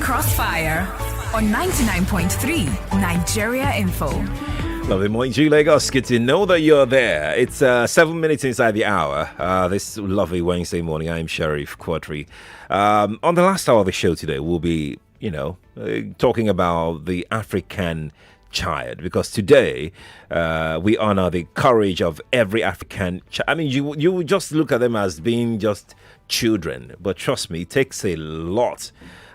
Crossfire on 99.3 Nigeria Info. Lovely morning to you, Lagos. Good to know that you're there. It's 7 minutes inside the hour. This lovely Wednesday morning. I'm Sheriff Quadry. On the last hour of the show today, we'll be, talking about the African child, because today we honor the courage of every African child. I mean, you would just look at them as being just children, but trust me, it takes a lot,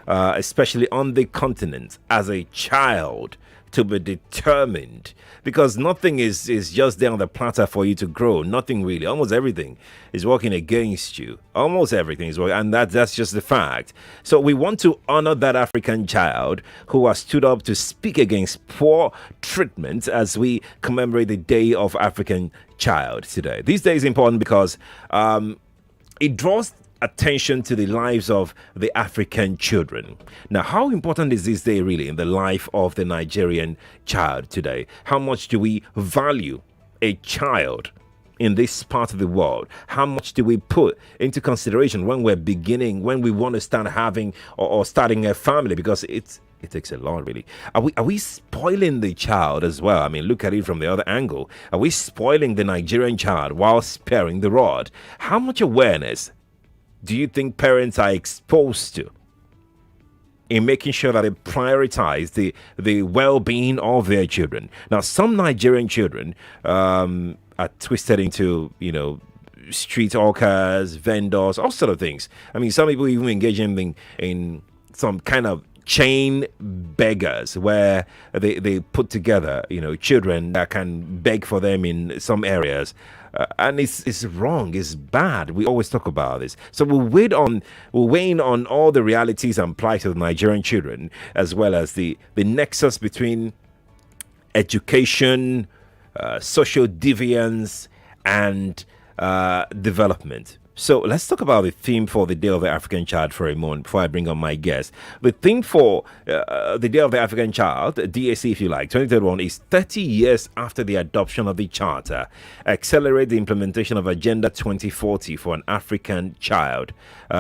especially on the continent, as a child to be determined, because nothing is just there on the platter for you to grow. Nothing really. Almost everything is working against you. Almost everything is working, and that's just the fact. So we want to honor that African child who has stood up to speak against poor treatment as we commemorate the Day of African Child today. This day is important because it draws attention to the lives of the African children. Now, how important is this day really in the life of the Nigerian child today? How much do we value a child in this part of the world? How much do we put into consideration when we want to start having or starting a family? Because it takes a lot, really. Are we spoiling the child as well? I mean, look at it from the other angle. Are we spoiling the Nigerian child while sparing the rod? How much awareness do you think parents are exposed to in making sure that they prioritize the well-being of their children? Now, some Nigerian children are twisted into, street hawkers, vendors, all sort of things. I mean, some people even engage in some kind of chain beggars where they put together, children that can beg for them in some areas. And it's wrong, it's bad. We always talk about this. So we're weighing on all the realities and plight of Nigerian children, as well as the nexus between education, social deviance, and development. So let's talk about the theme for the Day of the African Child for a moment before I bring on my guest. The theme for the Day of the African Child, DAC if you like, 2031, is 30 years after the adoption of the Charter. Accelerate the implementation of Agenda 2040 for an African child,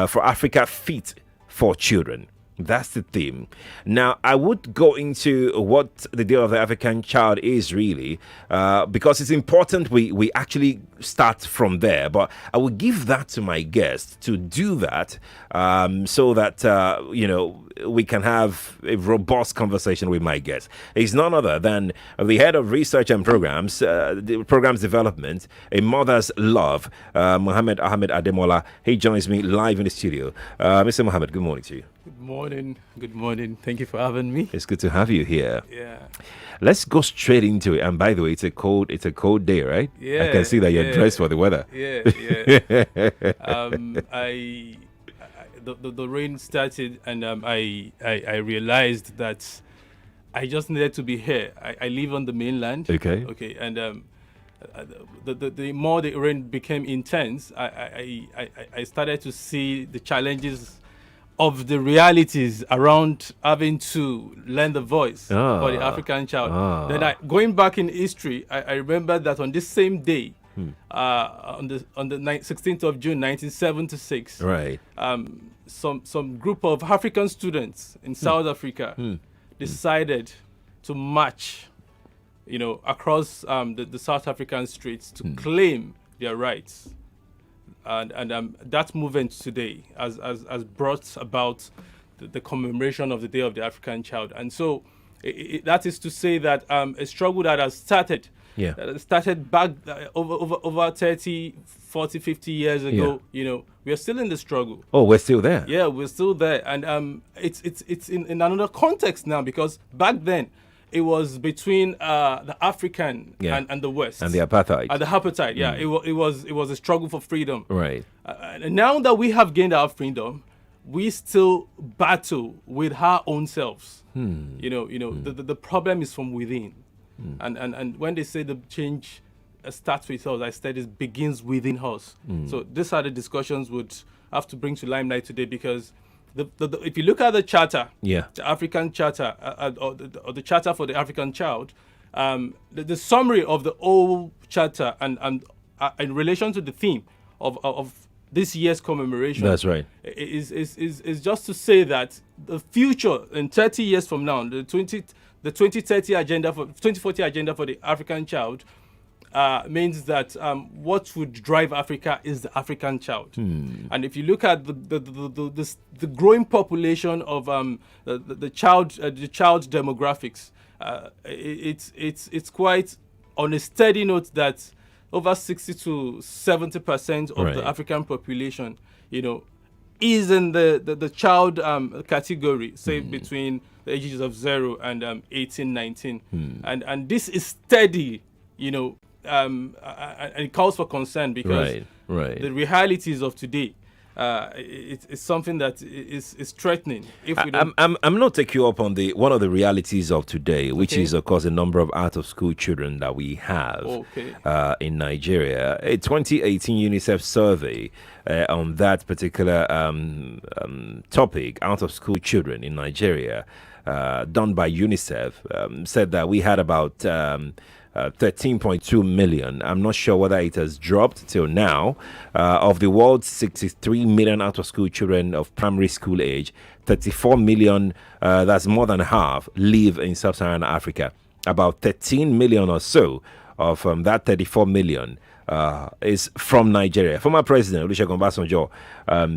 for Africa fit for children. That's the theme. Now, I would go into what the Day of the African Child is really, because it's important we actually start from there. But I will give that to my guest to do that, so that, we can have a robust conversation with my guest. He's none other than the head of research and programs development, A Mother's Love, Mohammed Ahmed Ademola. He joins me live in the studio. Mr. Mohammed, good morning to you. Good morning. Thank you for having me. It's good to have you here. Yeah. Let's go straight into it. And by the way, it's a cold day, right? Yeah. I can see that you're dressed for the weather. Yeah. The rain started, and I realized that I just needed to be here. I live on the mainland. Okay. And the more the rain became intense, I started to see the challenges of the realities around having to lend a voice for the African child. Then going back in history, I remember that on this same day, on the 16th of June 1976, right, some group of African students in South Africa decided to march, across the South African streets to claim their rights. And that movement today has brought about the commemoration of the Day of the African Child. And so that is to say that a struggle that has started back over 30, 40, 50 years ago, we are still in the struggle. Oh, we're still there. Yeah, we're still there. And it's in another context now, because back then, it was between the African and the West. And the apartheid. It was a struggle for freedom. Right. And now that we have gained our freedom, we still battle with our own selves. The problem is from within. And when they say the change starts with us, I said it begins within us. So these are the discussions would have to bring to limelight today, because if you look at the charter, the African charter, or the charter for the African child, the summary of the whole charter and in relation to the theme of this year's commemoration. That's right. Is just to say that the future in 30 years from now, the 2030 agenda for 2040 agenda for the African child means that what would drive Africa is the African child. And if you look at the growing population of the child demographics, it's quite on a steady note that over 60 to 70% of the African population, is in the child category, say between the ages of 0 and 18, 19. And this is steady, and it calls for concern because the realities of today, it's something that is threatening. If we don't I'm not taking you up on one of the realities of today, which is, of course, the number of out-of-school children that we have in Nigeria. A 2018 UNICEF survey on that particular topic, out-of-school children in Nigeria, done by UNICEF, said that we had about 13.2 million. I'm not sure whether it has dropped till now. Of the world's 63 million out-of-school children of primary school age, 34 million, that's more than half, live in sub-Saharan Africa. About 13 million or so of that 34 million is from Nigeria. Former President Olusegun Obasanjo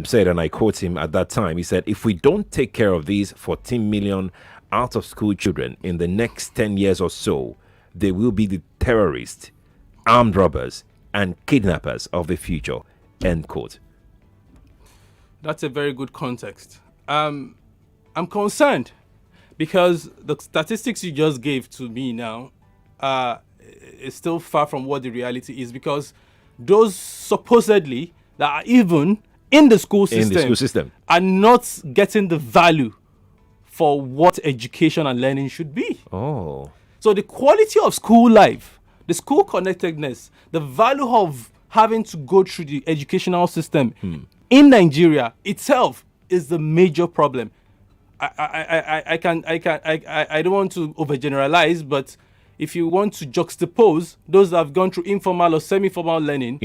said, and I quote him at that time, he said, if we don't take care of these 14 million out-of-school children in the next 10 years or so, they will be the terrorists, armed robbers, and kidnappers of the future. End quote. That's a very good context. I'm concerned because the statistics you just gave to me now is still far from what the reality is, because those supposedly that are even in the school system are not getting the value for what education and learning should be. Oh. So the quality of school life, the school connectedness, the value of having to go through the educational system in Nigeria itself is the major problem. I don't want to overgeneralize, but if you want to juxtapose those that have gone through informal or semi-formal learning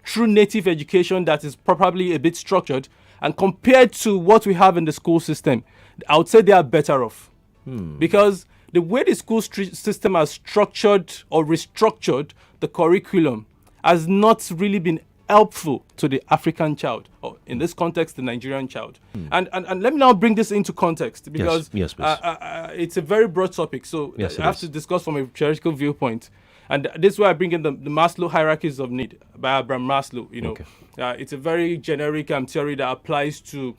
through native education that is probably a bit structured, and compared to what we have in the school system, I would say they are better off. Because the way the school system has structured or restructured the curriculum has not really been helpful to the African child, or in this context, the Nigerian child. And let me now bring this into context, because it's a very broad topic. So I have to discuss from a theoretical viewpoint. And this is why I bring in the Maslow hierarchies of need by Abraham Maslow. It's a very generic theory that applies to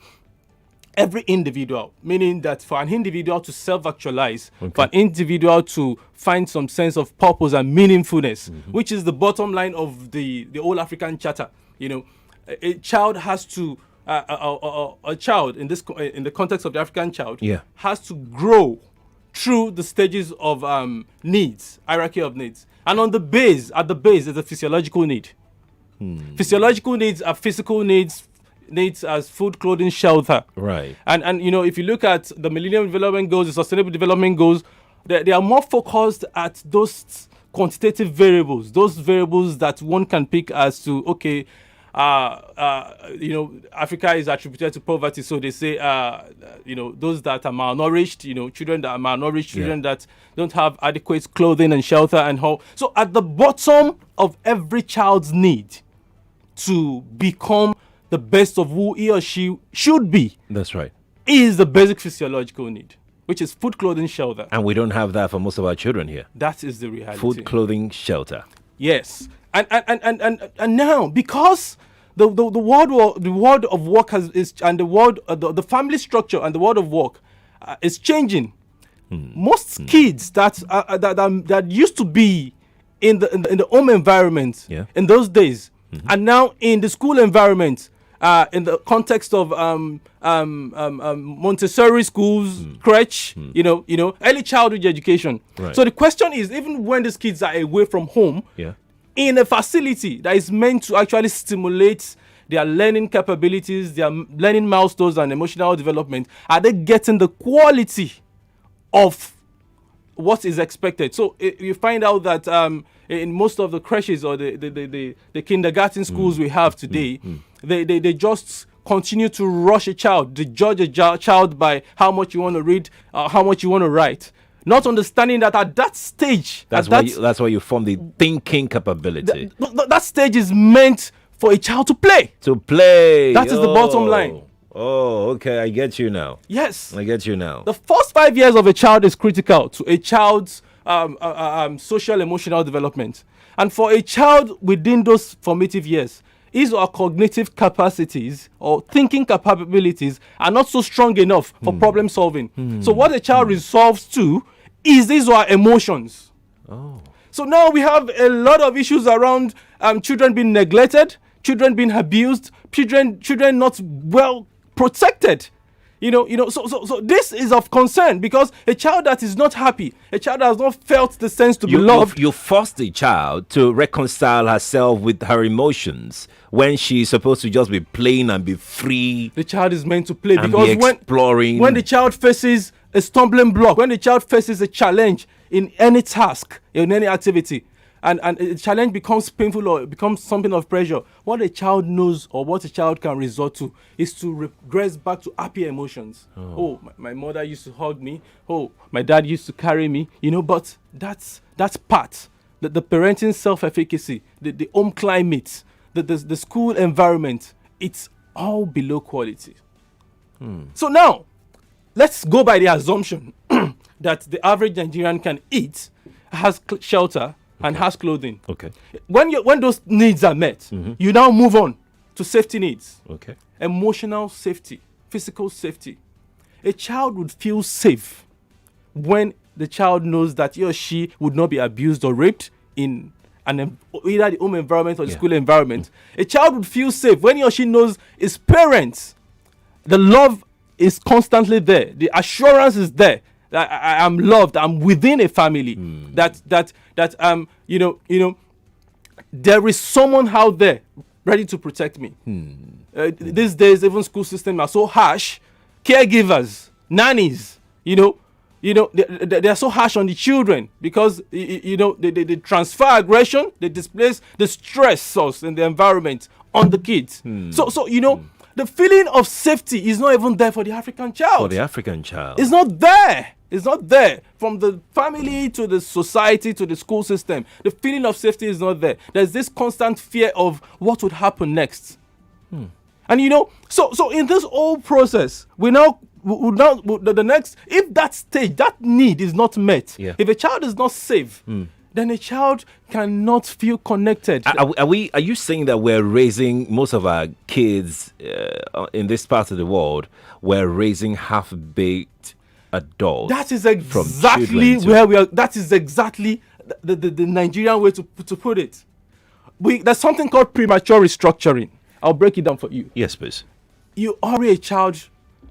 every individual, meaning that for an individual to self-actualize, for an individual to find some sense of purpose and meaningfulness, which is the bottom line of the whole African charter. A child has to, a child in the context of the African child, has to grow through the stages of needs, hierarchy of needs, and at the base is a physiological need. Physiological needs are physical needs as food, clothing, shelter. Right. And if you look at the Millennium Development Goals, the Sustainable Development Goals, they are more focused at those quantitative variables, those variables that one can pick as to, Africa is attributed to poverty. So they say, those that are malnourished, children that are malnourished, children that don't have adequate clothing and shelter and all. So at the bottom of every child's need to become the best of who he or she should be. That's right. Is the basic physiological need, which is food, clothing, shelter. And we don't have that for most of our children here. That is the reality. Food, clothing, shelter. Yes. And now, because the world of work the family structure and the world of work is changing. Most kids that used to be in the home environment in those days, and now in the school environment, in the context of Montessori schools, crèche, early childhood education. Right. So the question is, even when these kids are away from home, in a facility that is meant to actually stimulate their learning capabilities, their learning milestones and emotional development, are they getting the quality of what is expected? So you find out that in most of the creches or the kindergarten schools we have today, they just continue to rush a child. They judge a child by how much you want to read, how much you want to write. Not understanding that at that stage, that's why you form the thinking capability. That stage is meant for a child to play. To play. That is the bottom line. Oh, okay. I get you now. Yes. I get you now. The first 5 years of a child is critical to a child's social emotional development. And for a child within those formative years, his or her cognitive capacities or thinking capabilities are not so strong enough for problem solving. So what a child resolves to is his or her emotions. Oh. So now we have a lot of issues around children being neglected, children being abused, children not well protected. So this is of concern, because a child that is not happy, a child that has not felt the sense to be loved. You force the child to reconcile herself with her emotions when she's supposed to just be playing and be free. The child is meant to play, and because be exploring. when the child faces a stumbling block, when the child faces a challenge in any task, in any activity, and a challenge becomes painful or it becomes something of pressure, what a child knows or what a child can resort to is to regress back to happy emotions. Oh, my mother used to hug me. Oh, my dad used to carry me. But that's part. The parenting self-efficacy, the home climate, the school environment, it's all below quality. So now, let's go by the assumption that the average Nigerian can eat, has shelter, and has clothing. Okay. When those needs are met, you now move on to safety needs. Okay. Emotional safety, physical safety. A child would feel safe when the child knows that he or she would not be abused or raped in either the home environment or the school environment. A child would feel safe when he or she knows his parents, the love is constantly there, the assurance is there that I am loved, I'm within a family, that there is someone out there ready to protect me. These days, even school systems are so harsh. Caregivers, nannies, they are so harsh on the children because they transfer aggression, they displace the stress source in the environment on the kids. The feeling of safety is not even there for the African child. For the African child. It's not there. It's not there. From the family to the society to the school system, the feeling of safety is not there. There's this constant fear of what would happen next. And so in this whole process, the next, if that stage, that need is not met, if a child is not safe, then a child cannot feel connected. Are you saying that we're raising most of our kids in this part of the world, we're raising half-baked adults? That is exactly where we are. That is exactly the Nigerian way to put it. There's something called premature restructuring. I'll break it down for you. Yes, please. You are a child.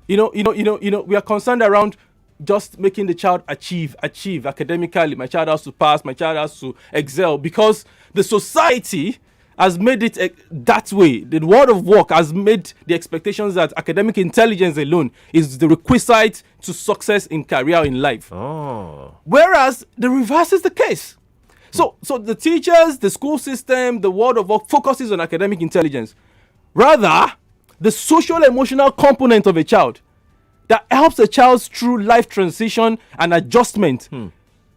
We are concerned around just making the child achieve academically. My child has to pass, my child has to excel, because the society has made it that way. The world of work has made the expectations that academic intelligence alone is the requisite to success in career in life. Whereas the reverse is the case. So the teachers, the school system, the world of work focuses on academic intelligence. Rather, the social emotional component of a child that helps a child's true life transition and adjustment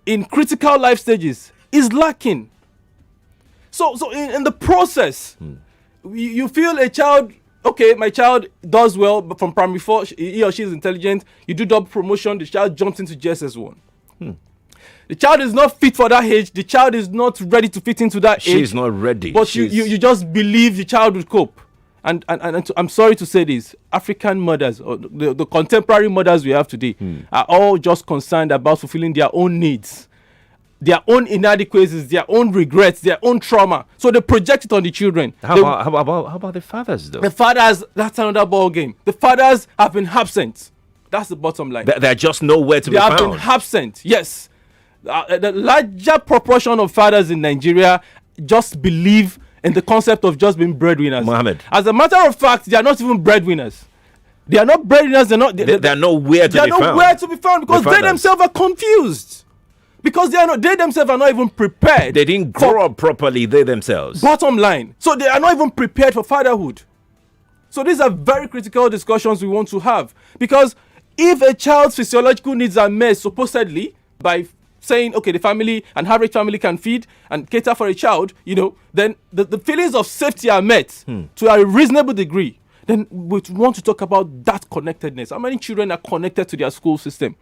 in critical life stages is lacking. So in the process, you feel a child, okay, my child does well, but from primary 4, he or she is intelligent, you do double promotion, the child jumps into JSS1. The child is not fit for that age, the child is not ready to fit into that age. She's not ready. But you just believe the child will cope. And I'm sorry to say this, African mothers, or the contemporary mothers we have today, are all just concerned about fulfilling their own needs, their own inadequacies, their own regrets, their own trauma. So they project it on the children. How about the fathers, though? The fathers, that's another ball game. The fathers have been absent. That's the bottom line. They're just nowhere to be found. They have been absent, yes. The larger proportion of fathers in Nigeria just believe in the concept of just being breadwinners. Mohammed. As a matter of fact, they are not even breadwinners. They are not breadwinners. They're nowhere to be found because they themselves are confused. Because they themselves are not even prepared. They didn't grow up properly, they themselves. Bottom line. So they are not even prepared for fatherhood. So these are very critical discussions we want to have, because if a child's physiological needs are met supposedly by saying, okay, the family, an average family can feed and cater for a child, then the feelings of safety are met to a reasonable degree. Then we want to talk about that connectedness. How many children are connected to their school system?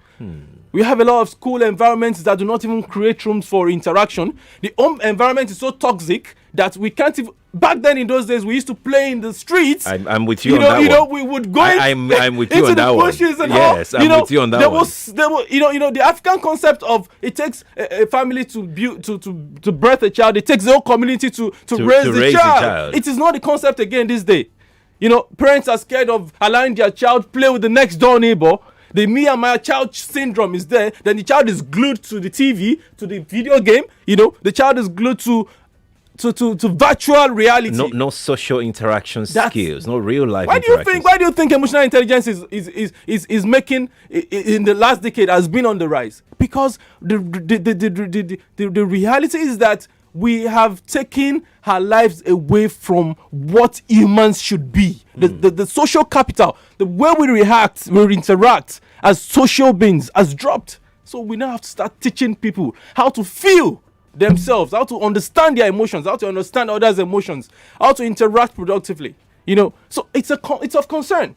We have a lot of school environments that do not even create rooms for interaction. The home environment is so toxic that we can't even... Back then, in those days, we used to play in the streets. I'm with you on that one. We would go I'm with you into on that the one. bushes and Yes, all. I'm with you on that one. There was, the African concept of it takes a family to birth a child. It takes the whole community to raise the child. It is not the concept again this day. Parents are scared of allowing their child play with the next door neighbor. The me and my child syndrome is there. Then the child is glued to the TV, to the video game. The child is glued to virtual reality. No social interaction skills, no real life. Why do you think emotional intelligence is making in the last decade has been on the rise? Because the reality is that we have taken our lives away from what humans should be. The social capital, the way we interact as social beings has dropped. So we now have to start teaching people how to feel themselves, how to understand their emotions, how to understand others' emotions, how to interact productively. So it's of concern.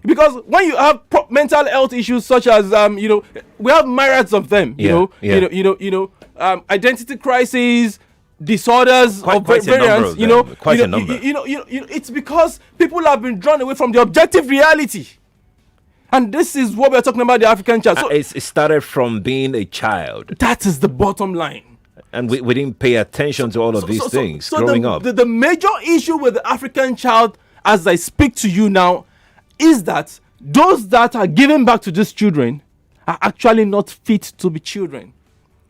Because when you have mental health issues such as we have myriads of them. Identity crises, disorders of variance. Quite a number. It's because people have been drawn away from the objective reality. And this is what we're talking about, the African child. So it started from being a child. That is the bottom line. And we didn't pay attention to all of these things growing up. The major issue with the African child, as I speak to you now, is that those that are given back to these children are actually not fit to be children.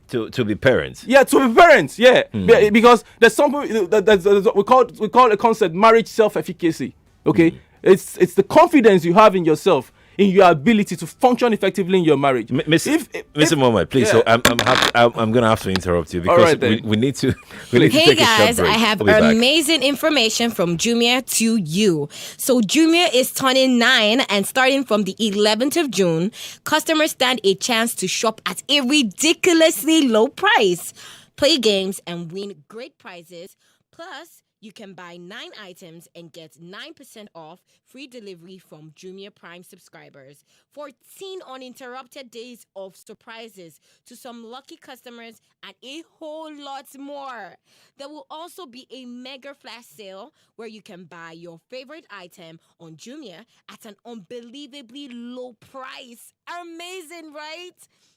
To be parents. Yeah, to be parents. Yeah, because there's something that we call a concept marriage self-efficacy. Okay, it's the confidence you have in yourself, in your ability to function effectively in your marriage. Mr. Mohammed, please. Yeah. So I'm going to have to interrupt you because we need to. Hey guys, I have amazing information from Jumia to you. So Jumia is turning 9, and starting from the 11th of June, customers stand a chance to shop at a ridiculously low price, play games, and win great prizes. Plus, you can buy 9 items and get 9% off free delivery from Jumia Prime subscribers. 14 uninterrupted days of surprises to some lucky customers and a whole lot more. There will also be a mega flash sale where you can buy your favorite item on Jumia at an unbelievably low price. Amazing, right?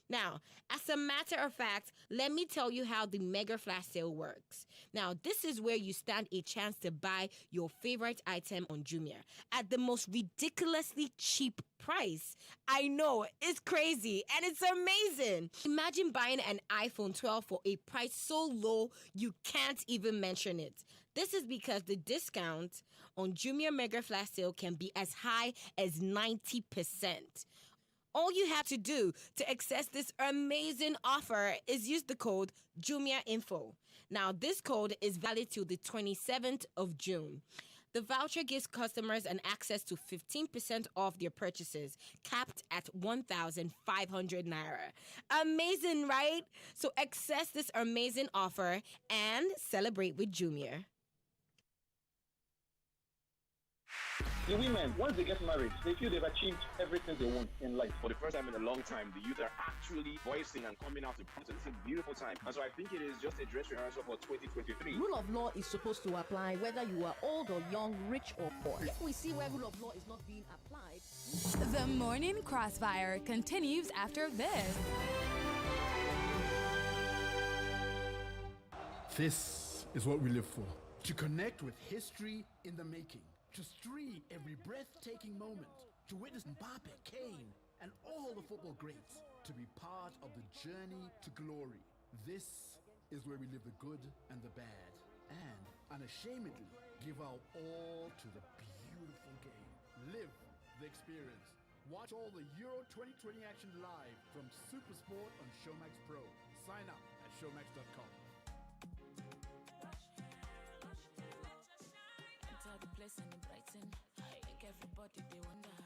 Now, as a matter of fact, let me tell you how the Mega Flash Sale works. Now, this is where you stand a chance to buy your favorite item on Jumia at the most ridiculously cheap price. I know, it's crazy and it's amazing. Imagine buying an iPhone 12 for a price so low you can't even mention it. This is because the discount on Jumia Mega Flash Sale can be as high as 90%. All you have to do to access this amazing offer is use the code JumiaInfo. Now, this code is valid till the 27th of June. The voucher gives customers an access to 15% off their purchases, capped at 1,500 naira. Amazing, right? So access this amazing offer and celebrate with Jumia. The women, once they get married, they feel they've achieved everything they want in life. For the first time in a long time, the youth are actually voicing and coming out to protest. It's a beautiful time. And so I think it is just a dress rehearsal for 2023. Rule of law is supposed to apply whether you are old or young, rich or poor. If we see where rule of law is not being applied... The morning crossfire continues after this. This is what we live for. To connect with history in the making. To stream every breathtaking moment, to witness Mbappe, Kane, and all the football greats, to be part of the journey to glory. This is where we live the good and the bad, and unashamedly give our all to the beautiful game. Live the experience. Watch all the Euro 2020 action live from Supersport on Showmax Pro. Sign up at showmax.com. The place in Brighton. everybody they wonder.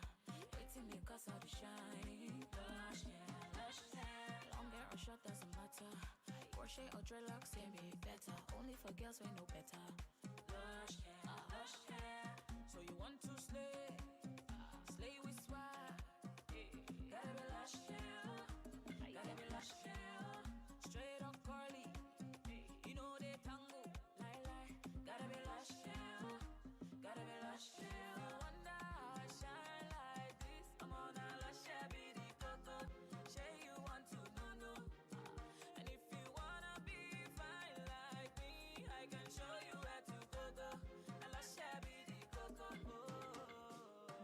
Waiting me cause all the shine. Lush hair. Long hair or short doesn't matter. Crochet or dreadlocks can be better. Only for girls we know better. Lush hair. So you want to slay? Slay with swag. Gotta be lush hair. Gotta be lush hair. Straight or curly. You know they tango. Lie. Gotta be lush hair. Gotta be lush hair. You wonder how I shine like this. I'm on a lush hair, be the coco. Say you want to know. And if you wanna be fine like me, I can show you where to go. A lush hair, be the coco.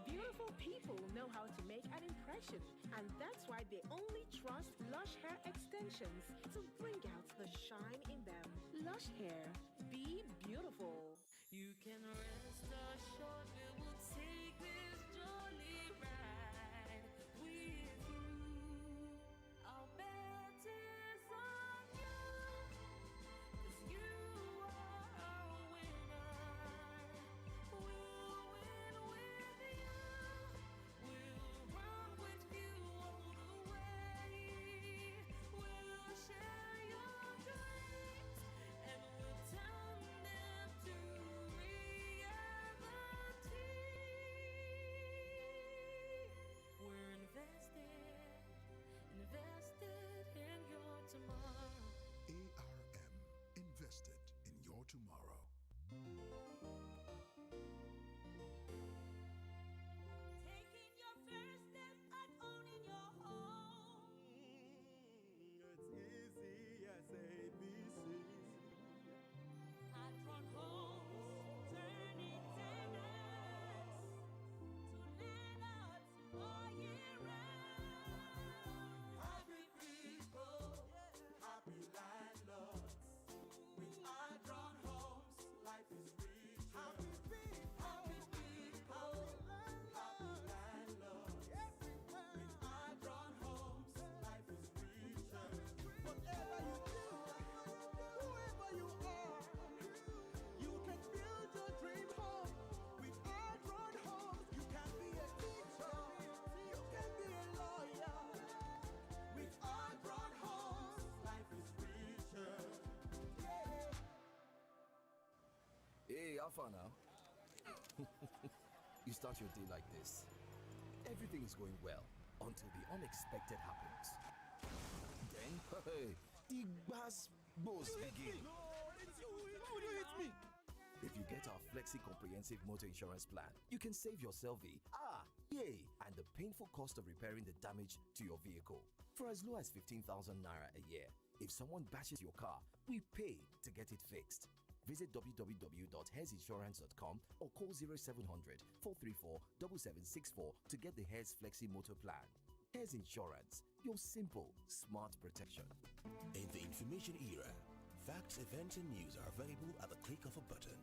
Beautiful people know how to make an impression, and that's why they only trust Lush Hair Extensions to bring out the shine in them. Lush Hair, be beautiful. You can rest assured we will take this jolly ride with you. I'll bet it's on you, 'cause you are a winner. We'll win with you. We'll run with you all the way. We'll share your dreams and we'll turn them to reality. We're invested in your tomorrow. ARM, invested in your tomorrow. Taking your first step at owning your home. It's easy as ABC. I'd run home, turning tenants to landlords all year round. Happy people, happy landlords. With our drawn homes, life is richer. Happy people, happy landlords. With our drawn homes, life is richer. Whatever you do, whoever you are, you can build your dream home. With our drawn homes, you can be a teacher, you can be a lawyer. With our drawn homes, life is richer. Hey, Alpha now. You start your day like this. Everything is going well until the unexpected happens. Then, hey, the bass boss begin. How do you hit me? If you get our Flexi Comprehensive Motor Insurance Plan, you can save yourself the and the painful cost of repairing the damage to your vehicle for as low as 15,000 naira a year. If someone bashes your car, we pay to get it fixed. Visit www.hairsinsurance.com or call 0700 434 7764 to get the Hairs Flexi Motor Plan. Hairs Insurance, your simple, smart protection. In the information era, facts, events, and news are available at the click of a button.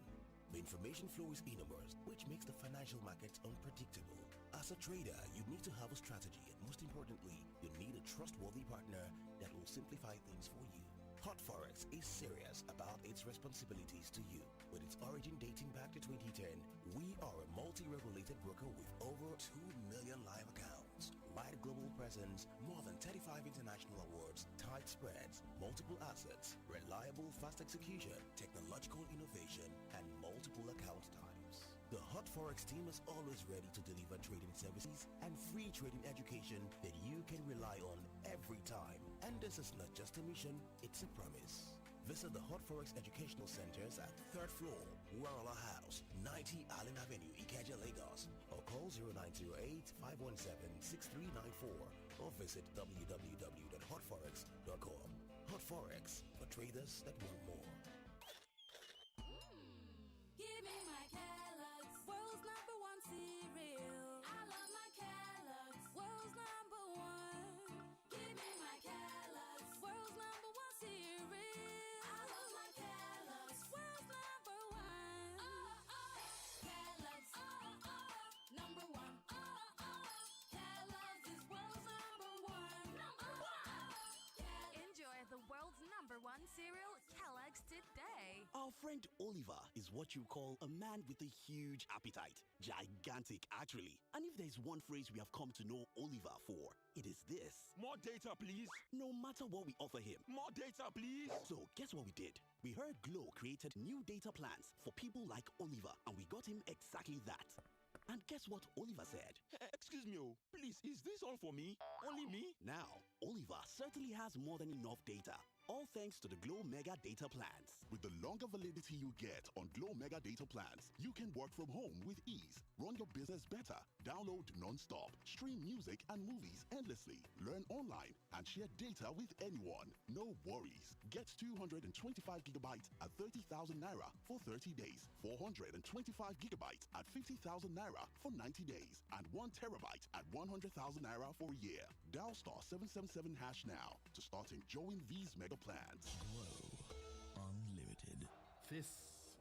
The information flow is enormous, which makes the financial markets unpredictable. As a trader, you need to have a strategy, and most importantly, you need a trustworthy partner that will simplify things for you. Hot Forex is serious about its responsibilities to you. With its origin dating back to 2010, we are a multi-regulated broker with over 2 million live accounts, wide global presence, more than 35 international awards, tight spreads, multiple assets, reliable fast execution, technological innovation, and multiple account types. The Hot Forex team is always ready to deliver trading services and free trading education that you can rely on every time. And this is not just a mission, it's a promise. Visit the Hot Forex Educational Centers at 3rd floor, Warala House, 90 Allen Avenue, Ikeja, Lagos, or call 0908-517-6394 or visit www.hotforex.com. Hot Forex, for traders that want more. Give me my Kellogg's, world's #1 cereal. I love my Kellogg's, world's #1. Give me my Kellogg's, world's #1 cereal. I love my Kellogg's, world's #1. Kellogg's, #1. Kellogg's is world's #1. Enjoy the world's #1 cereal, Kellogg's today. Our friend Oliver is what you call a man with a huge appetite. Gigantic, actually. And if there's one phrase we have come to know Oliver for, it is this. More data, please. No matter what we offer him. More data, please. So guess what we did? We heard Glow created new data plans for people like Oliver, and we got him exactly that. And guess what Oliver said? Excuse me, please, is this all for me? Only me? Now, Oliver certainly has more than enough data. All thanks to the Glow Mega Data Plans. With the longer validity you get on Glow Mega Data Plans, you can work from home with ease, run your business better, download non-stop, stream music and movies endlessly, learn online, and share data with anyone. No worries. Get 225 gigabytes at 30,000 Naira for 30 days, 425 gigabytes at 50,000 Naira for 90 days, and 1 terabyte at 100,000 Naira for a year. Dial *777# now to start enjoying these mega plans. Glow Unlimited. This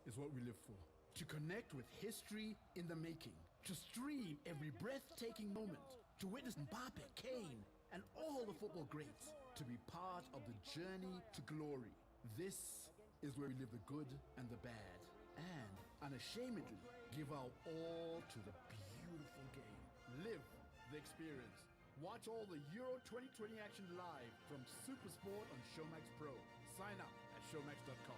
is what we live for. To connect with history in the making. To stream every breathtaking moment. To witness Mbappe, Kane, and all the football greats. To be part of the journey to glory. This is where we live the good and the bad. And unashamedly give our all to the beautiful game. Live the experience. Watch all the Euro 2020 action live from SuperSport on Showmax Pro. Sign up at showmax.com.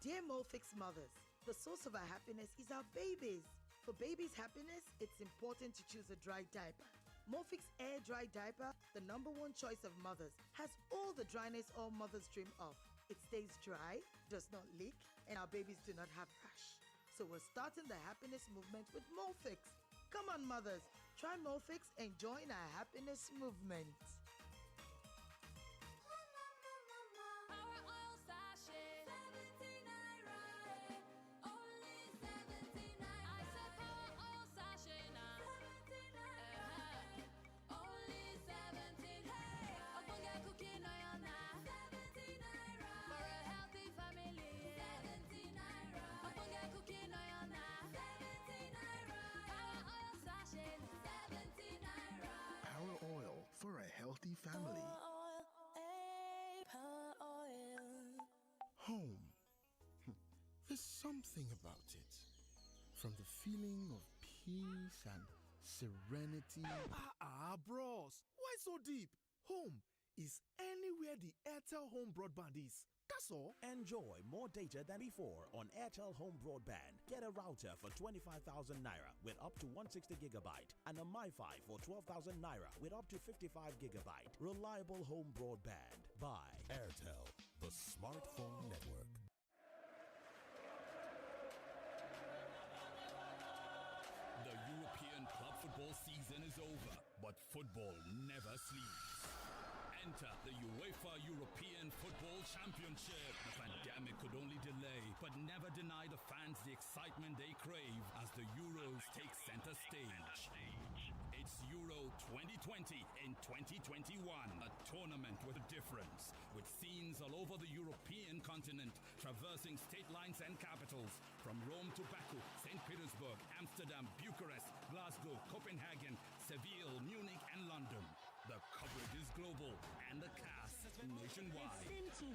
Dear Molfix mothers, the source of our happiness is our babies. For babies' happiness, it's important to choose a dry diaper. Molfix Air Dry Diaper, the #1 choice of mothers, has all the dryness all mothers dream of. It stays dry, does not leak, and our babies do not have rash. So we're starting the happiness movement with Molfix. Come on, mothers, try Molfix and join our happiness movement. For a healthy family. Home. There's something about it. From the feeling of peace and serenity. Bros. Why so deep? Home is anywhere the Airtel home broadband is. That's all. Enjoy more data than before on Airtel Home Broadband. Get a router for 25,000 Naira with up to 160 gigabyte and a MiFi for 12,000 Naira with up to 55 gigabyte. Reliable home broadband by Airtel, the smartphone network. The European club football season is over, but football never sleeps. Enter the UEFA European Football Championship. The pandemic could only delay, but never deny the fans the excitement they crave as the Euros take center stage. It's Euro 2020 in 2021, a tournament with a difference, with scenes all over the European continent, traversing state lines and capitals, from Rome to Baku, St. Petersburg, Amsterdam, Bucharest, Glasgow, Copenhagen, Seville, Munich, and London. The coverage is global and the cast nationwide. They seem to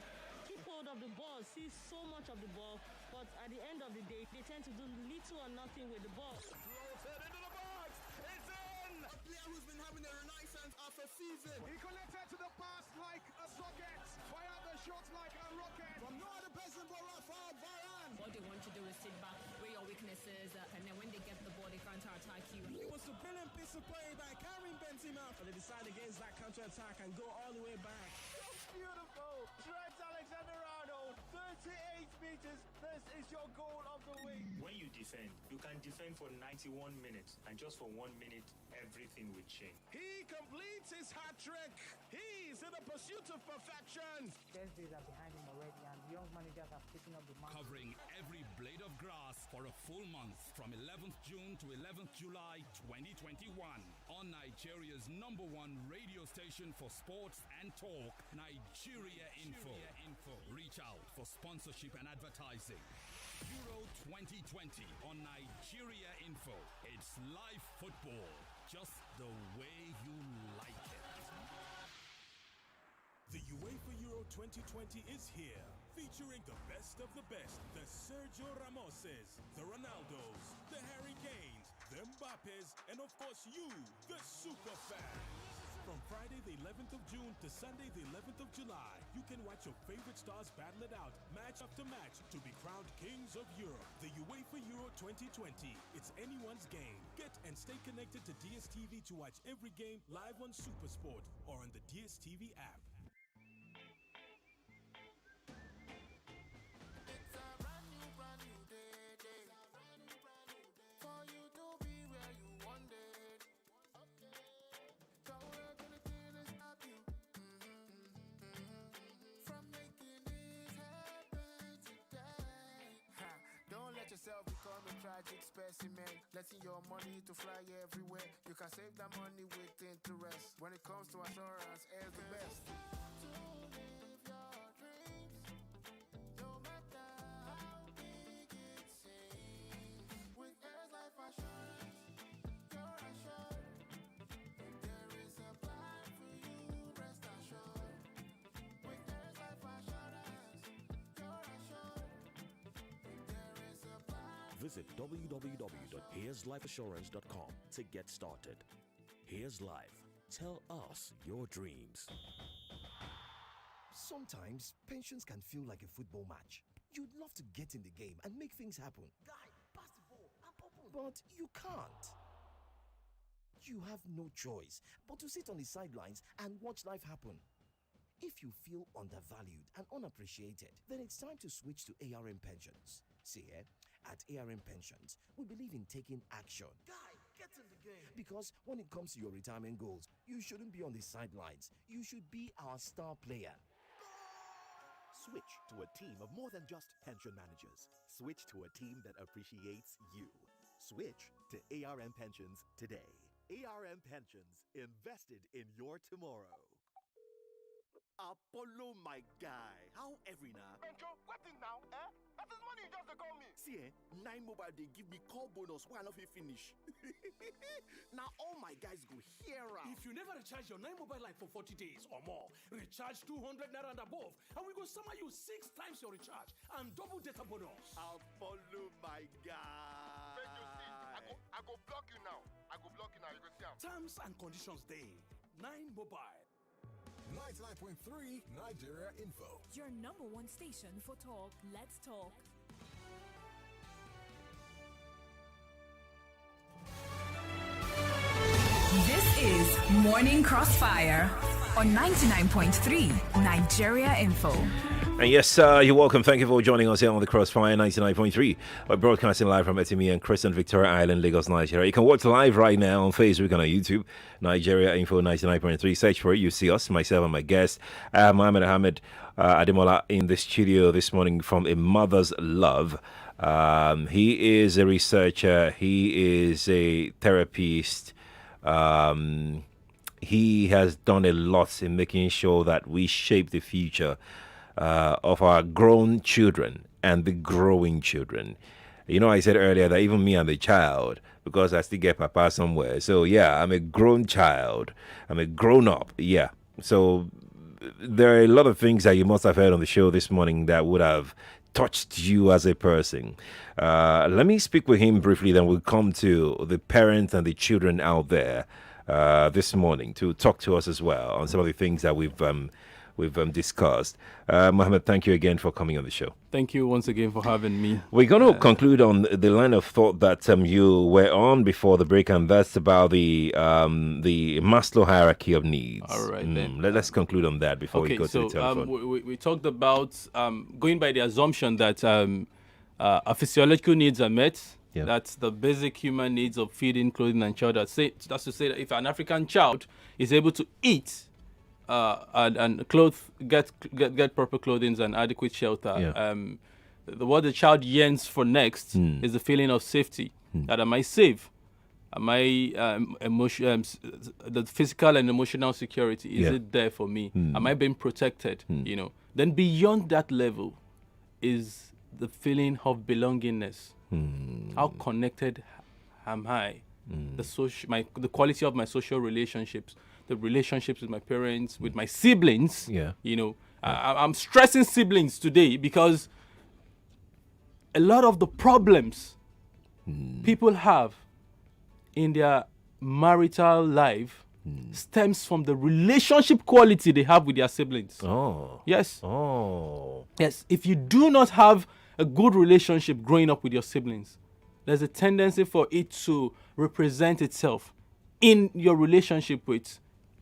keep hold of the ball, see so much of the ball, but at the end of the day, they tend to do little or nothing with the ball. Floated into the box! It's in! A player who's been having a renaissance after season. He connected to the pass like a socket, fired the shot like a rocket. From no other person but Rafael Varane. What they want to do is sit back where your weaknesses, and then when they get the ball, they counter-attack you. It was a brilliant piece of play by Karim Benzema. They decided against that counter-attack and go all the way back. That's beautiful. Trent Alexander-Arnold, 38 meters. This is your goal of the week. When you defend, you can defend for 91 minutes, and just for 1 minute, everything will change. He completes his hat trick. He's in the pursuit of perfection. Best days are behind him already, and young managers are picking up the mantle. Covering every blade of grass for a full month from 11th June to 11th July 2021 on Nigeria's #1 radio station for sports and talk, Nigeria Info. Reach out for sponsorship and advertising. Euro 2020 on Nigeria Info. It's live football, just the way you like it. The UEFA Euro 2020 is here. Featuring the best of the best, the Sergio Ramoses, the Ronaldos, the Harry Kanes, the Mbappes, and of course you, the super fans. From Friday the 11th of June to Sunday the 11th of July, you can watch your favorite stars battle it out, match after match, to be crowned Kings of Europe. The UEFA Euro 2020. It's anyone's game. Get and stay connected to DSTV to watch every game live on SuperSport or on the DSTV app. Yourself become a tragic specimen, letting your money to fly everywhere. You can save that money with interest. When it comes to assurance, air's the best. To live your dreams, no matter how big it seems. With Air's Life Assurance, you're assured. There is a plan for you, rest assured. With Air's Life Assurance, you're assured. Visit www.here'slifeassurance.com to get started. Here's Life. Tell us your dreams. Sometimes pensions can feel like a football match. You'd love to get in the game and make things happen. Guy, pass the ball. But you can't. You have no choice but to sit on the sidelines and watch life happen. If you feel undervalued and unappreciated, then it's time to switch to ARM Pensions. See here, at ARM Pensions, we believe in taking action. Guy, get in the game. Because when it comes to your retirement goals, you shouldn't be on the sidelines. You should be our star player. Switch to a team of more than just pension managers. Switch to a team that appreciates you. Switch to ARM Pensions today. ARM Pensions, invested in your tomorrow. Apollo, my guy. How every now? Benjo, what thing now? That is money you just to call me. See, 9 Mobile, they give me call bonus while I finish. Now all my guys go here. If you never recharge your 9 Mobile line for 40 days or more, recharge 200 naira and above, and we go summer you 6 times your recharge and double data bonus. Apollo, my guy. Benjo, see, I go block you now. You go see him. Terms and conditions day. 9 Mobile. 99.3 Nigeria Info. Your number one station for talk. Let's talk. This is Morning Crossfire on 99.3 Nigeria Info. And yes, you're welcome. Thank you for joining us here on the Crossfire 99.3. We're broadcasting live from Etimi and Crescent, Victoria Island, Lagos, Nigeria. You can watch live right now on Facebook and on YouTube. Nigeria Info 99.3. Search for it. You see us, myself and my guest, Mohammed Ahmed, Ademola, in the studio this morning from A Mother's Love. He is a researcher. He is a therapist. He has done a lot in making sure that we shape the future of our grown children and the growing children. You know, I said earlier that even me, I'm a child because I still get papa somewhere. So yeah, I'm a grown child. I'm a grown up. Yeah. So there are a lot of things that you must have heard on the show this morning that would have touched you as a person. Let me speak with him briefly, then we'll come to the parents and the children out there this morning to talk to us as well on some of the things that we've discussed. Mohammed, thank you again for coming on the show. Thank you once again for having me. We're going to conclude on the line of thought that you were on before the break, and that's about the Maslow hierarchy of needs. All right, then. Let's conclude on that before we go to the telephone. We talked about going by the assumption that our physiological needs are met. Yeah. That's the basic human needs of feeding, clothing, and shelter. That's to say that if an African child is able to eat and get proper clothing and adequate shelter, what the child yearns for next is the feeling of safety. That am I safe? Am I the physical and emotional security? Is it there for me? Am I being protected? You know. Then beyond that level is the feeling of belongingness. How connected am I? The quality of my social relationships, the relationships with my parents, with my siblings, you know, I'm stressing siblings today because a lot of the problems people have in their marital life stems from the relationship quality they have with their siblings. Oh. Yes. Oh. Yes. If you do not have a good relationship growing up with your siblings, there's a tendency for it to represent itself in your relationship with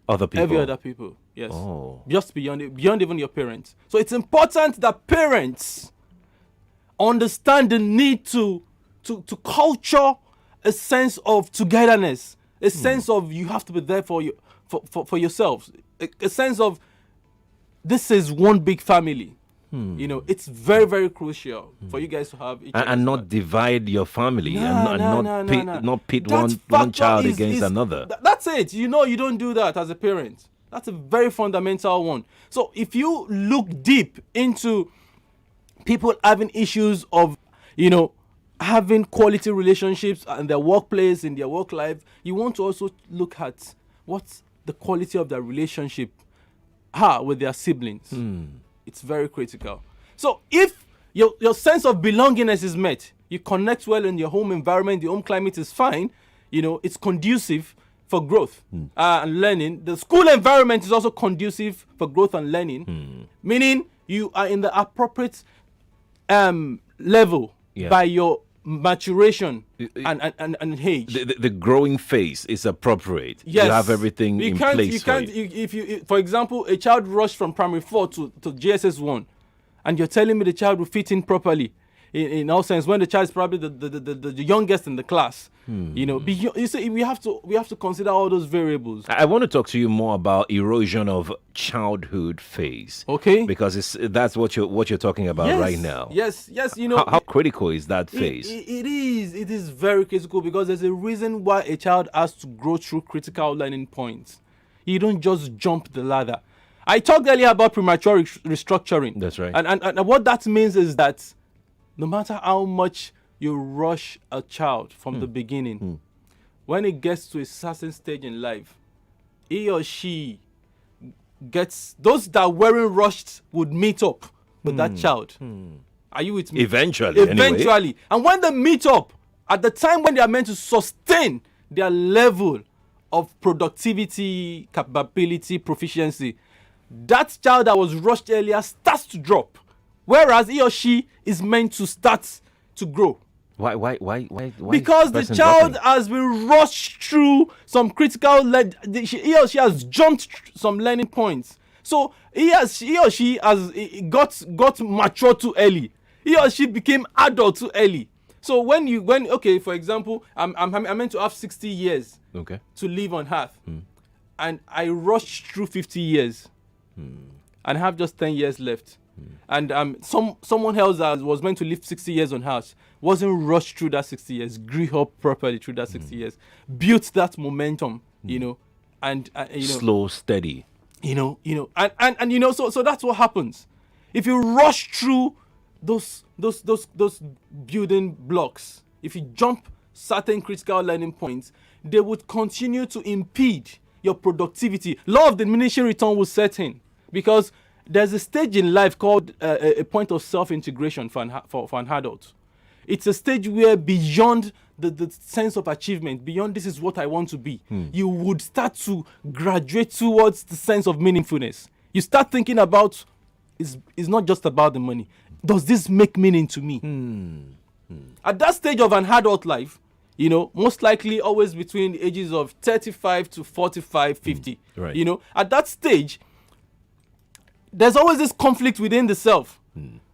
other people. Every other people. Yes. Oh. Just beyond even your parents. So it's important that parents understand the need to culture a sense of togetherness, a sense of you have to be there for you for yourselves, a sense of this is one big family. You know, it's very, very crucial for you guys to have each and not divide your family not pit one child against another. That's it. You know, you don't do that as a parent. That's a very fundamental one. So if you look deep into people having issues of, you know, having quality relationships in their workplace, in their work life, you want to also look at what's the quality of their relationship with their siblings. It's very critical. So if your sense of belongingness is met, you connect well in your home environment, the home climate is fine, you know, it's conducive for growth and learning. The school environment is also conducive for growth and learning, meaning you are in the appropriate level by your maturation and age. The growing phase is appropriate. Yes. You have everything in place. If you, for example, a child rushed from primary 4 to GSS 1, and you're telling me the child will fit in properly, in all sense, when the child is probably the youngest in the class. You know, you see, we have to consider all those variables. I want to talk to you more about erosion of childhood phase. Okay. Because that's what you're talking about right now. Yes. You know, how critical is that phase? It is very critical because there's a reason why a child has to grow through critical learning points. You don't just jump the ladder. I talked earlier about premature restructuring. That's right. And what that means is that no matter how much you rush a child from the beginning, when it gets to a certain stage in life, he or she gets, those that weren't rushed would meet up with that child. Are you with me? Eventually. Anyway. And when they meet up, at the time when they are meant to sustain their level of productivity, capability, proficiency, that child that was rushed earlier starts to drop. Whereas he or she is meant to start to grow. Why? Because the child has been rushed through some critical, he or she has jumped some learning points. So he or she has got mature too early. He or she became adult too early. So for example, I'm meant to have 60 years to live on Earth, and I rushed through 50 years, and have just 10 years left. And someone else that was meant to live 60 years on Earth wasn't rushed through that 60 years, grew up properly through that 60 years, built that momentum, you know, and you know, slow, steady, you know, and you know, so that's what happens. If you rush through those building blocks, if you jump certain critical learning points, they would continue to impede your productivity. Law of diminishing return will set in, because there's a stage in life called a point of self-integration for an adult. It's a stage where beyond the sense of achievement, beyond this is what I want to be, you would start to graduate towards the sense of meaningfulness. You start thinking about, it's not just about the money. Does this make meaning to me? At that stage of an adult life, you know, most likely always between the ages of 35 to 45, 50. Right. You know, at that stage, there's always this conflict within the self.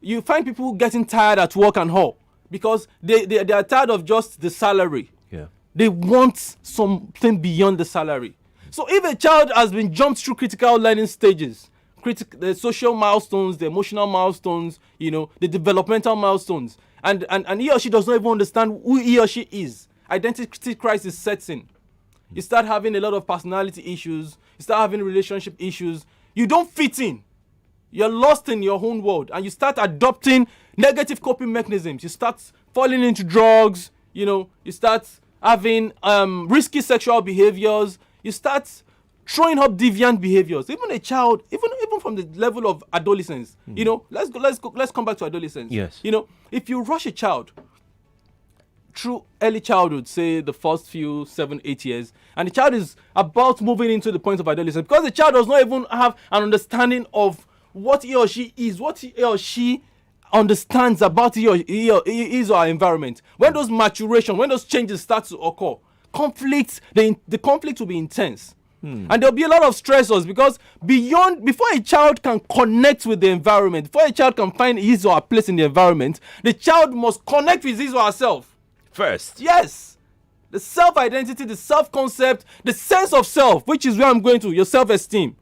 You find people getting tired at work and all because they are tired of just the salary. Yeah. They want something beyond the salary. So if a child has been jumped through critical learning stages, the social milestones, the emotional milestones, you know, the developmental milestones, and he or she does not even understand who he or she is, identity crisis sets in. You start having a lot of personality issues. You start having relationship issues. You don't fit in. You're lost in your own world, and you start adopting negative coping mechanisms. You start falling into drugs, you know, you start having risky sexual behaviors. You start throwing up deviant behaviors. Even a child, even even from the level of adolescence. You know, let's come back to adolescence. Yes. You know, if you rush a child through early childhood, say the first few 7-8 years, and the child is about moving into the point of adolescence, because the child does not even have an understanding of what he or she is, what he or she understands about his or her environment. When those maturation, when those changes start to occur, the conflict will be intense. And there'll be a lot of stressors, because before a child can connect with the environment, before a child can find his or her place in the environment, the child must connect with his or herself first. Yes. The self-identity, the self-concept, the sense of self, which is where I'm going to, your self-esteem.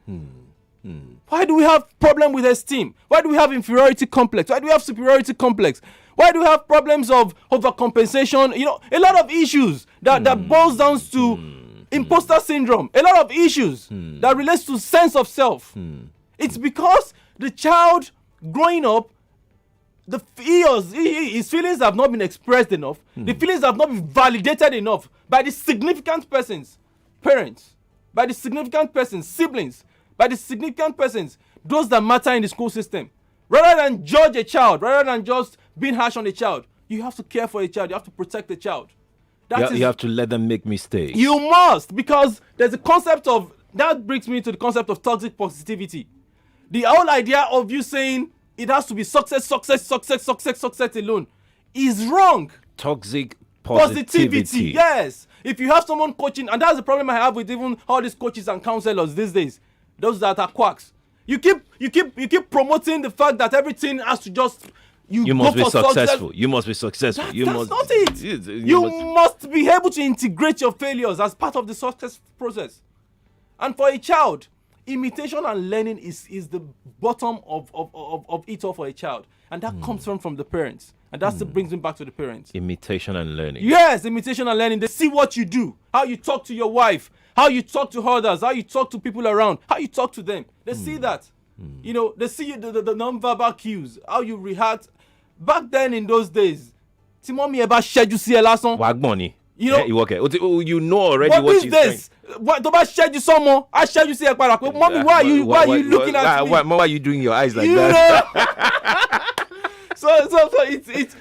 Why do we have problem with esteem? Why do we have inferiority complex? Why do we have superiority complex? Why do we have problems of overcompensation? You know, a lot of issues that boils down to imposter syndrome. A lot of issues that relates to sense of self. It's because the child growing up, his feelings have not been expressed enough. The feelings have not been validated enough by the significant persons, parents, by the significant persons, siblings, by the significant persons, those that matter in the school system. Rather than judge a child, rather than just being harsh on a child, you have to care for a child. You have to protect the child. You have to let them make mistakes. You must, because there's a concept of, that brings me to the concept of toxic positivity. The whole idea of you saying it has to be success alone is wrong. Toxic positivity. Yes. If you have someone coaching, and that's the problem I have with even all these coaches and counselors these days, those that are quacks. You keep promoting the fact that everything has to just you must be successful. You must be successful. That's not it. You must be able to integrate your failures as part of the success process. And for a child, imitation and learning is the bottom of it all for a child. And that comes from the parents. And that still brings me back to the parents. Imitation and learning. Yes, imitation and learning. They see what you do, how you talk to your wife, how you talk to others, how you talk to people around, how you talk to them. They see that. You know, they see the non-verbal cues, how you react. Back then in those days, Timomi eba schedule see lason. Wagboni. You know, you know already what she's saying. What about schedule someone? I schedule see ekpara. Mommy, why are you looking at me? Why are you doing your eyes like that? So it's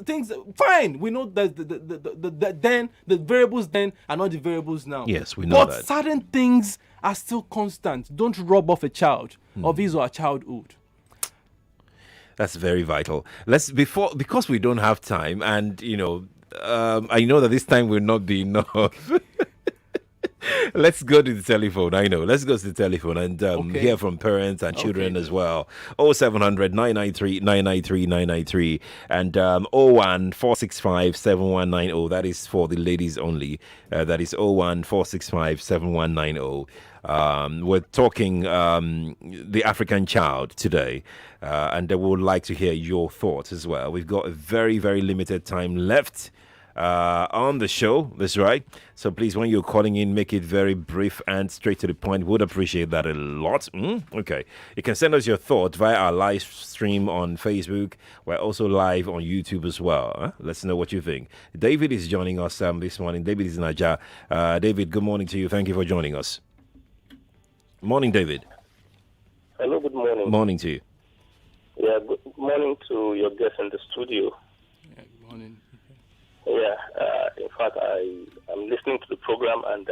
things fine. We know that the variables then are not the variables now. Yes, we know that. But certain things are still constant. Don't rub off a child of his or her childhood. That's very vital. Because we don't have time, and I know that this time will not be enough. Let's go to the telephone. Let's go to the telephone and hear from parents and children as well. 0700 993 993 993 and 01465 7190. That is for the ladies only. That is 01465 7190. We're talking the African child today, and we would like to hear your thoughts as well. We've got a very, very limited time left on the show. That's right. So please, when you're calling in, make it very brief and straight to the point. Would appreciate that a lot. Okay. You can send us your thoughts via our live stream on Facebook. We're also live on YouTube as well. Let's know what you think. David is joining us this morning. David is in Aja. David, good morning to you. Thank you for joining us. Morning, David. Hello, good morning. Morning to you. Yeah, good morning to your guest in the studio. Yeah, good morning. Yeah, in fact, I'm listening to the program, and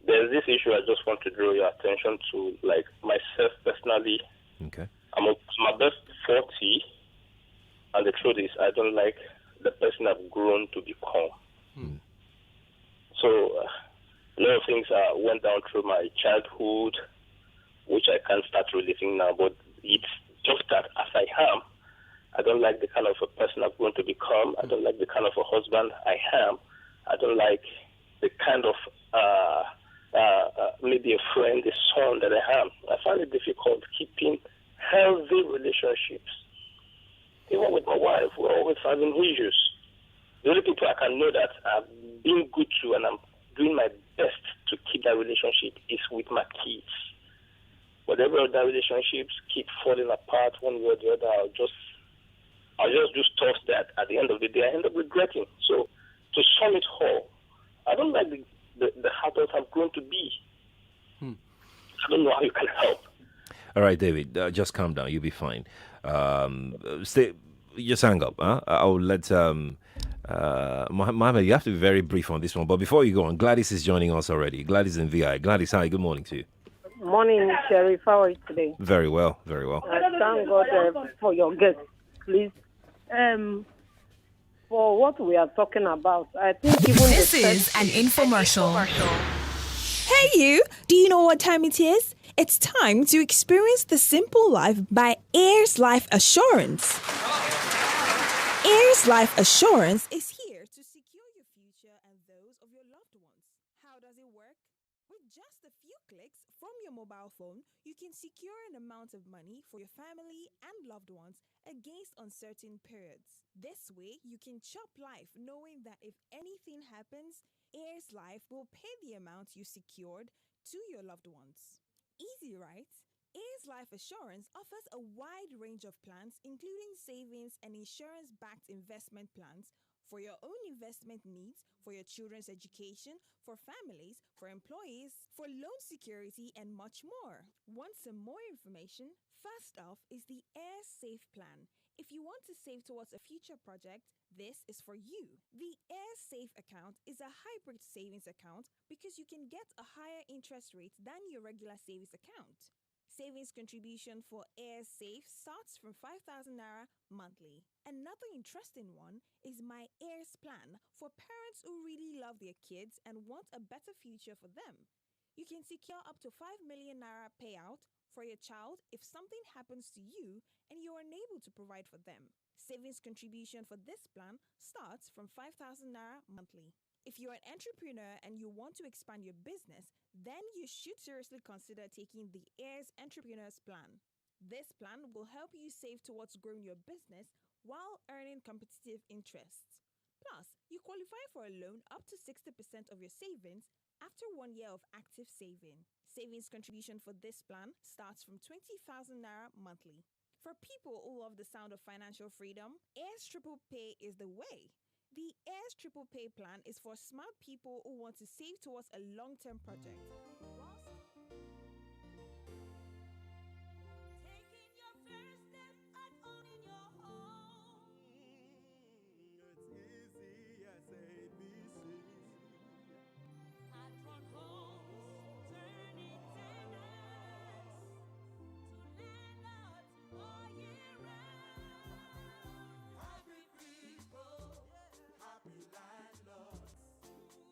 there's this issue I just want to draw your attention to. Like myself personally, I'm about 40, and the truth is I don't like the person I've grown to become. So a lot of things went down through my childhood, which I can't start relating now, but it's just that as I am, I don't like the kind of a person I'm going to become. I don't like the kind of a husband I am. I don't like the kind of maybe a friend, a son that I am. I find it difficult keeping healthy relationships. Even with my wife, we're always having issues. The only people I can know that I've been good to and I'm doing my best to keep that relationship is with my kids. Whatever other relationships keep falling apart one way or the other, I'll just do stuff that at the end of the day I end up regretting. So to sum it all, I don't like the adult I've grown to be. I don't know how you can help. All right, David, just calm down. You'll be fine. Just hang up. Huh? I'll let Mohammed, you have to be very brief on this one. But before you go on, Gladys is joining us already. Gladys in VI. Gladys, hi. Good morning to you. Morning, Sheriff. How are you today? Very well, very well. Thank God for your guest, please. For what we are talking about, I think even this is an infomercial. Hey you, do you know what time it is? It's time to experience the simple life by Heirs Life Assurance. Heirs Life Assurance is here to secure your future and those of your loved ones. How does it work? With just a few clicks from your mobile phone, you can secure an amount of money for your family and loved ones against uncertain periods. This way, you can chop life knowing that if anything happens, Heirs Life will pay the amount you secured to your loved ones. Easy, right? Heirs Life Assurance offers a wide range of plans, including savings and insurance-backed investment plans for your own investment needs, for your children's education, for families, for employees, for loan security, and much more. Want some more information? First off is the Heirs Safe Plan. If you want to save towards a future project, this is for you. The Heirs Safe account is a hybrid savings account because you can get a higher interest rate than your regular savings account. Savings contribution for Heirs Safe starts from 5,000 Naira monthly. Another interesting one is My Heirs Plan for parents who really love their kids and want a better future for them. You can secure up to 5 million Naira payout for your child if something happens to you and you're unable to provide for them. Savings contribution for this plan starts from 5,000 Naira monthly. If you're an entrepreneur and you want to expand your business, then you should seriously consider taking the Heirs Entrepreneurs Plan. This plan will help you save towards growing your business while earning competitive interests. Plus, you qualify for a loan up to 60% of your savings after 1 year of active saving. Savings contribution for this plan starts from 20,000 Naira monthly. For people who love the sound of financial freedom, Heirs Triple Pay is the way. The Heirs Triple Pay plan is for smart people who want to save towards a long-term project. Taking your first step at owning your home. It's easy as ABC. At Run Homes, turning tenants to landlords all year round. Happy people, happy landlords.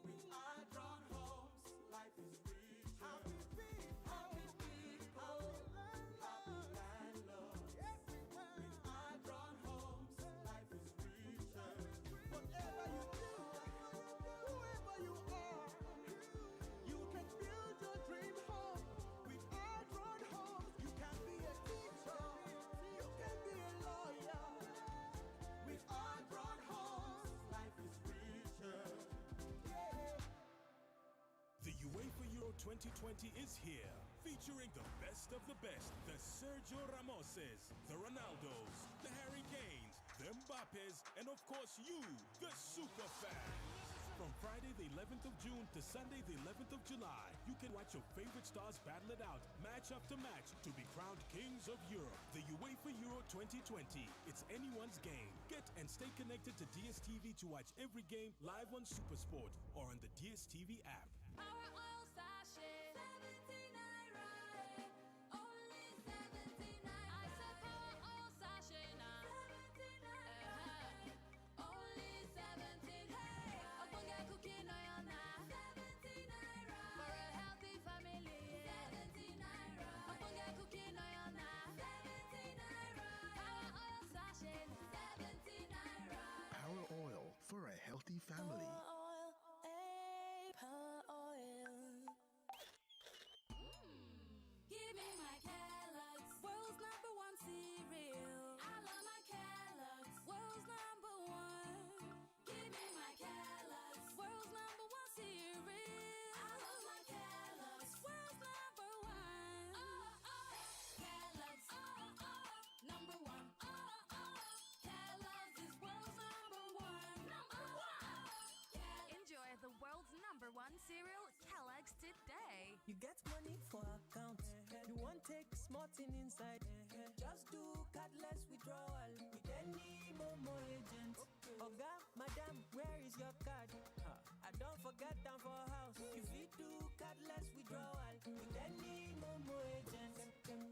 With Adron Homes, life is rich. Happy people, happy landlords. With Adron Homes, life is richer. Whatever you do, whoever you are, you can build your dream home. With Adron Homes, you can be a teacher, you can be a lawyer. With Adron Homes, life is richer. The UEFA Euro 2020 is here, featuring the best of the best, the Sergio Ramoses, the Ronaldos, the Harry Kanes, the Mbappes, and of course you, the super fans. From Friday the 11th of June to Sunday the 11th of July, you can watch your favorite stars battle it out, match after match, to be crowned kings of Europe. The UEFA Euro 2020. It's anyone's game. Get and stay connected to DSTV to watch every game live on Supersport or on the DSTV app. Power oil sachet, 79 right, only 79. I said power oil sachet now, 79 only 17. Hey, I'm gonna get cooking oil now, 79 right, for a healthy family, 79 right. I'm gonna get cooking oil now, 79 right, power oil sachet, 79 right. Power oil for a healthy family. Give me my Kellogg's, world's #1 cereal. I love my Kellogg's, world's #1. Give me my Kellogg's, world's #1 cereal. I love my Kellogg's, world's #1. Kellogg's, #1. Kellogg's is world's #1. Enjoy the world's #1 cereal, Kellogg's, today. You get money for account, Don't take smart thing inside. Just do cardless withdrawal with any Momo agent. Oga, madam, where is your card? I don't forget them for house. If you do cardless withdrawal with any Momo agent.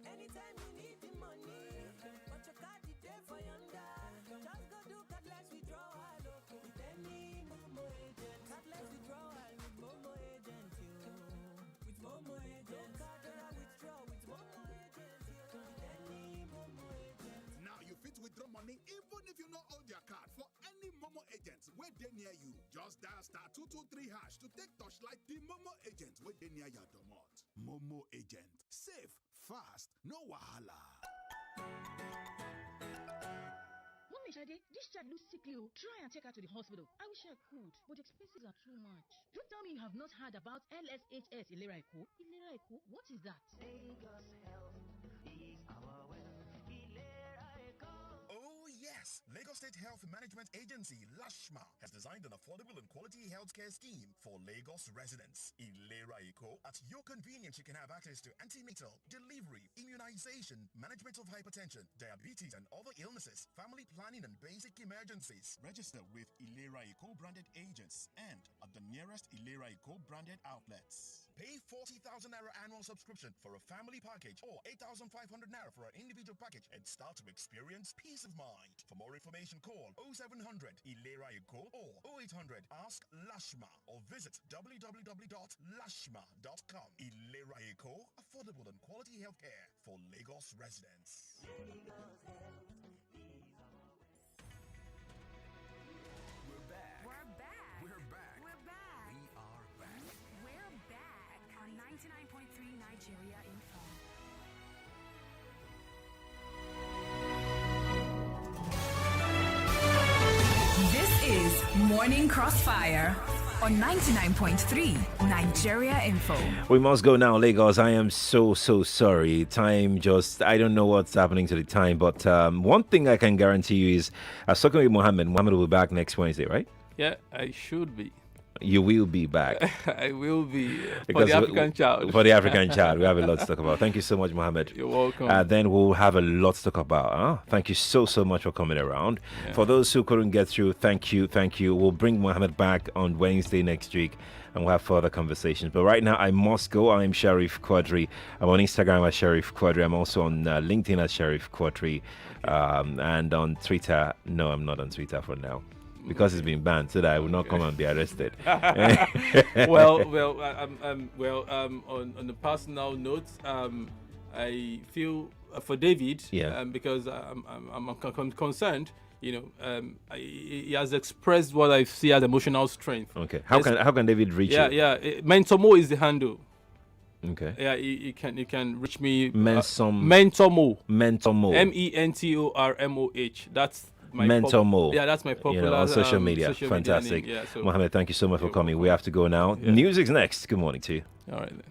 Anytime you need the money, but your card is there for yonder. Just go do cardless withdrawal with any Momo agent. Cardless withdrawal with Momo agent, with Momo agent. Cardless withdraw with Momo agent, with any Momo agent. Now you fit withdraw money even if you not hold your card for any Momo agents where they near you. Just dial *223# to take touchlight the Momo agent where they near your domot. Momo agent. Safe, fast, no wahala. Mommy Shade, this child looks sickly. Try and take her to the hospital. I wish I could, but the expenses are too much. Don't tell me you have not heard about LSHS Ilera Eko. Ilera Eko? What is that? Lagos Health is our wealth. Ilera Eko. Oh yes, Lagos State Health Management Agency, LASHMA, has designed an affordable and quality healthcare scheme for Lagos residents. In Ilera Eko, at your convenience, you can have access to antenatal, delivery, immunization, management of hypertension, diabetes and other illnesses, family planning and basic emergencies. Register with Ilera Eko branded agents and at the nearest Ilera Eko branded outlets. Pay 40,000 naira annual subscription for a family package or 8,500 naira for an individual package and start to experience peace of mind. For more information, call 0700 Ilera Eko or 0800 Ask Lashma or visit www.lashma.com. Ilera Eko, affordable and quality healthcare for Lagos residents. We're back. We're back. We're back. We're back. We are back. We're back on 99.3 Nigeria Info. This is Morning Crossfire on 99.3 Nigeria Info. We must go now, Lagos. I am so sorry. Time just, I don't know what's happening to the time, but one thing I can guarantee you is, I was talking with Mohammed. Mohammed will be back next Wednesday, right? Yeah, I should be. You will be back. I will be for the African child. For the African child. We have a lot to talk about. Thank you so much, Mohammed. You're welcome. Then we'll have a lot to talk about. Thank you so much for coming around. Yeah. For those who couldn't get through, thank you. We'll bring Mohammed back on Wednesday next week and we'll have further conversations. But right now, I must go. I'm Sheriff Quadry. I'm on Instagram as Sheriff Quadry. I'm also on LinkedIn as Sheriff Quadry. And on Twitter. No, I'm not on Twitter for now, because it's been banned, so that I will not come and be arrested. On a personal note, I feel for David, because I'm concerned. He has expressed what I see as emotional strength. Okay, how can David reach you? Mentormo is the handle. Okay. Yeah, you can reach me. Mentormo. Mentormoh. That's my Mentormo. That's my popular on social media. Fantastic. Mohammed, thank you so much for coming. We have to go now. Music's next. Good morning to you. All right then.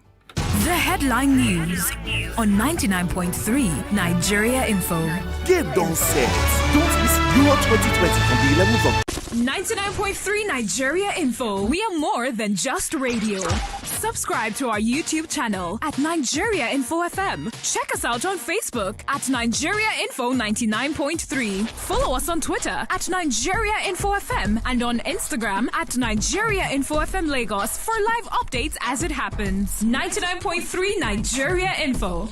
The headline news on 99.3 Nigeria Info. Game don't set. Don't miss Euro 2020 on the 11th of 99.3 Nigeria Info. We are more than just radio. Subscribe to our YouTube channel at Nigeria Info FM. Check us out on Facebook at Nigeria Info 99.3. Follow us on Twitter at Nigeria Info FM and on Instagram at Nigeria Info FM Lagos for live updates as it happens. 99.3 Nigeria Info.